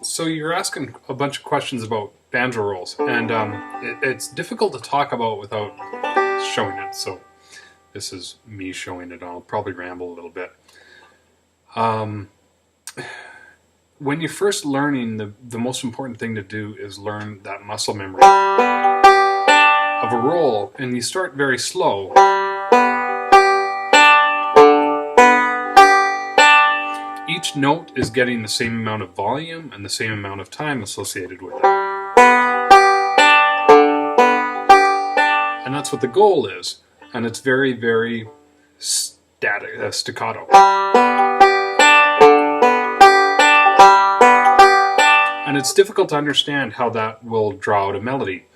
So you're asking a bunch of questions about banjo rolls, and it's difficult to talk about without showing it. So this is me showing it. I'll probably ramble a little bit. When you're first learning, the most important thing to do is learn that muscle memory of a roll, and you start very slow. Each note is getting the same amount of volume and the same amount of time associated with it. And that's what the goal is. And it's very, very staccato. And it's difficult to understand how that will draw out a melody.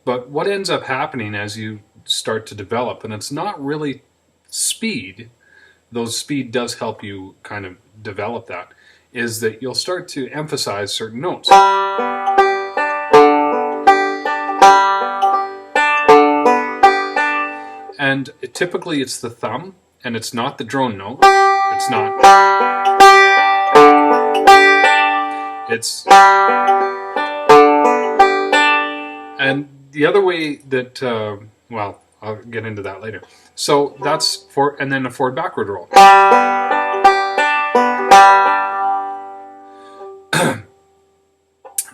But what ends up happening as you start to develop, and it's not really speed, though speed does help you kind of develop that, is that you'll start to emphasize certain notes. And typically it's the thumb, and it's not the drone note. It's not. It's. And the other way that, well, I'll get into that later. So that's for, and then a forward backward roll.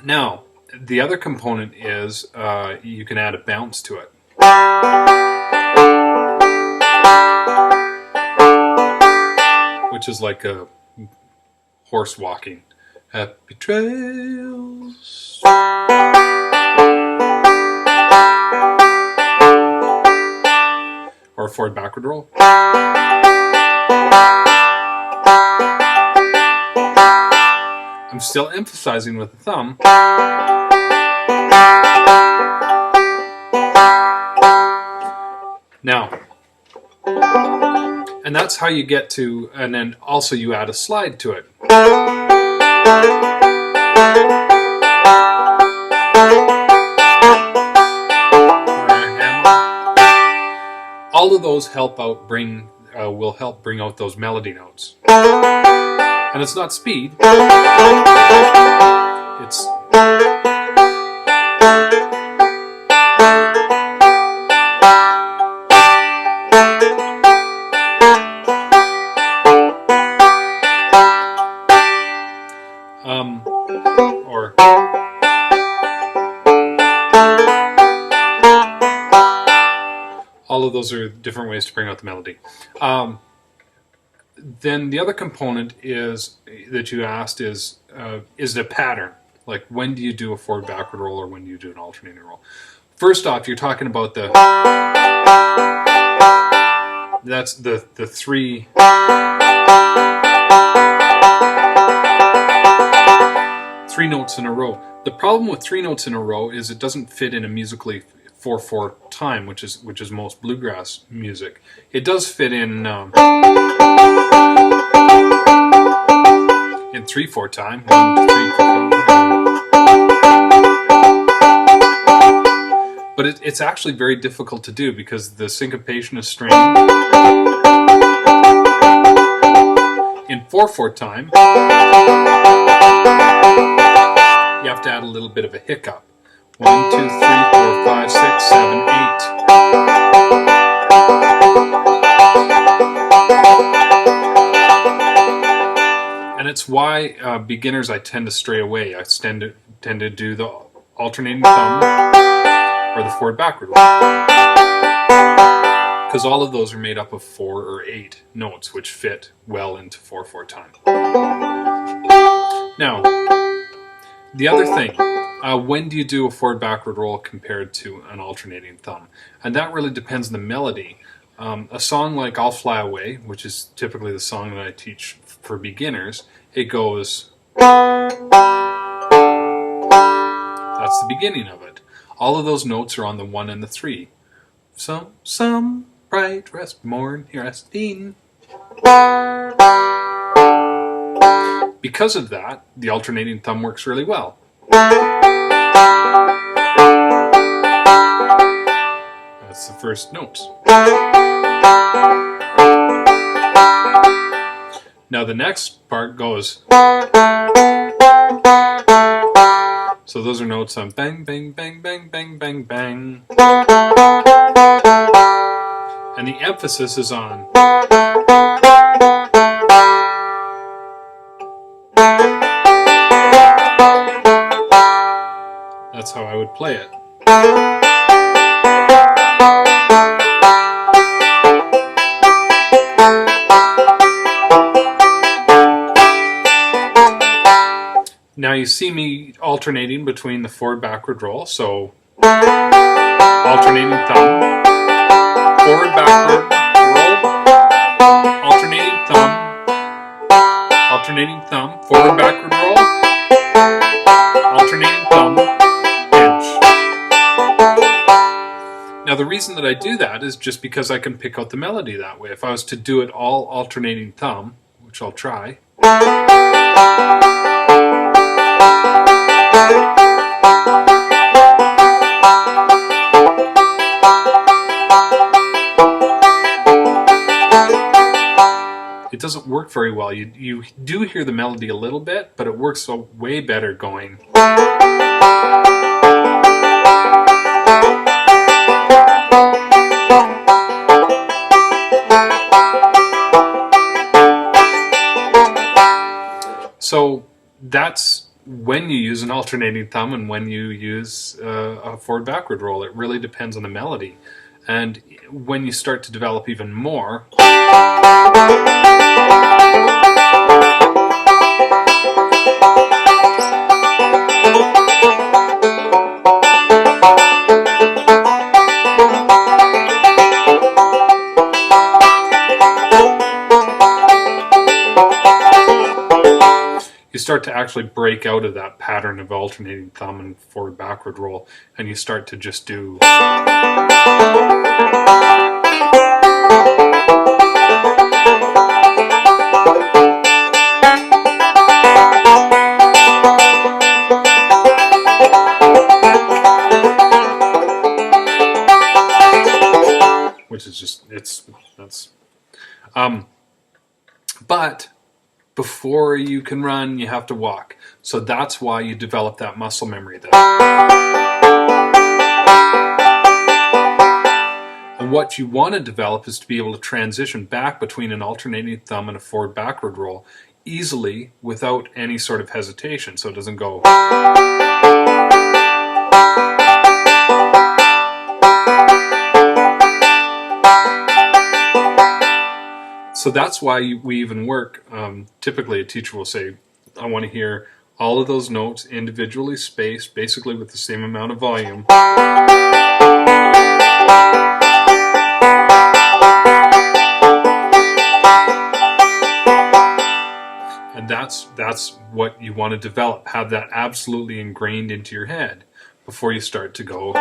Now, the other component is you can add a bounce to it. Which is like a horse walking. Happy trails. Or a forward backward roll. I'm still emphasizing with the thumb. Now, and that's how you get to, and then also you add a slide to it. All of those help out will help bring out those melody notes. And it's not speed. It's or all of those are different ways to bring out the melody. Then the other component is that you asked is it a pattern? Like, when do you do a forward backward roll, or when do you do an alternating roll? First off, you're talking about that's the three notes in a row. The problem with three notes in a row is it doesn't fit in a musically 4/4 time, which is most bluegrass music. It does fit in 3/4 time. 1, 2, 3, 4. But it's actually very difficult to do because the syncopation is strained. In 4/4 time, you have to add a little bit of a hiccup. 1, 2, 3, 4, 5, 6, 7, 8. And it's why beginners, I tend to stray away. I tend to do the alternating thumb or the forward backward roll. Because all of those are made up of 4 or 8 notes, which fit well into 4/4 time. Now, the other thing, when do you do a forward backward roll compared to an alternating thumb? And that really depends on the melody. A song like I'll Fly Away, which is typically the song that I teach for beginners, it goes, that's the beginning of it. All of those notes are on the 1 and the 3. Some bright rest morn resting. Because of that, the alternating thumb works really well. That's the first notes. Now the next part goes. So those are notes on bang, bang, bang, bang, bang, bang, bang. And the emphasis is on. That's how I would play it. Now you see me alternating between the forward backward roll, so alternating thumb, forward backward roll, alternating thumb, forward backward roll, alternating thumb, pinch. Now the reason that I do that is just because I can pick out the melody that way. If I was to do it all alternating thumb, which I'll try. It doesn't work very well. You do hear the melody a little bit, but it works way better going. So that's when you use an alternating thumb and when you use a forward backward roll. It really depends on the melody. And when you start to develop even more, you start to actually break out of that pattern of alternating thumb and forward backward roll, and you start to just do. Which is just, that's. But before you can run, you have to walk. So that's why you develop that muscle memory there. And what you want to develop is to be able to transition back between an alternating thumb and a forward backward roll easily without any sort of hesitation, so it doesn't go. So that's why we even work. Typically a teacher will say, I want to hear all of those notes individually spaced, basically with the same amount of volume. And that's what you want to develop. Have that absolutely ingrained into your head before you start to go.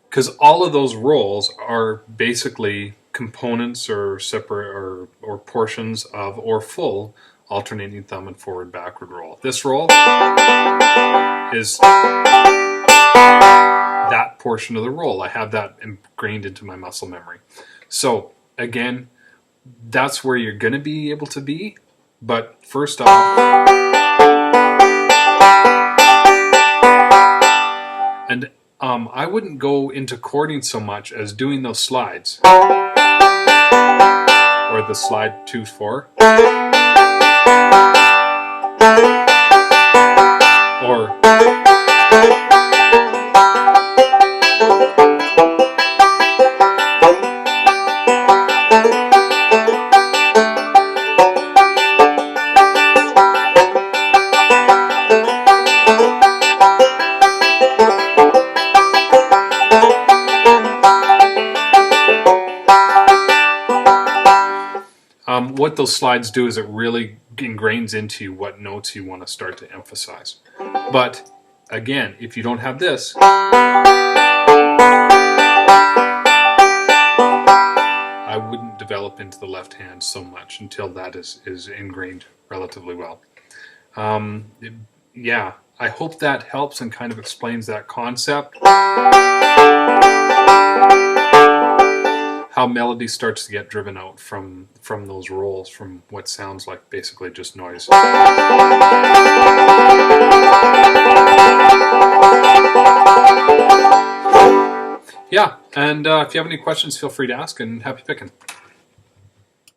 Because all of those rolls are basically components or separate or portions of or full alternating thumb and forward backward roll. This roll is that portion of the roll. I have that ingrained into my muscle memory. So again, that's where you're going to be able to be. But first off, and I wouldn't go into chording so much as doing those slides, or the slide 2-4, or what those slides do is it really ingrains into you what notes you want to start to emphasize. But again, if you don't have this, I wouldn't develop into the left hand so much until that is ingrained relatively well. Yeah, I hope that helps and kind of explains that concept. How melody starts to get driven out from those rolls, from what sounds like basically just noise. Yeah, and if you have any questions, feel free to ask, and happy picking.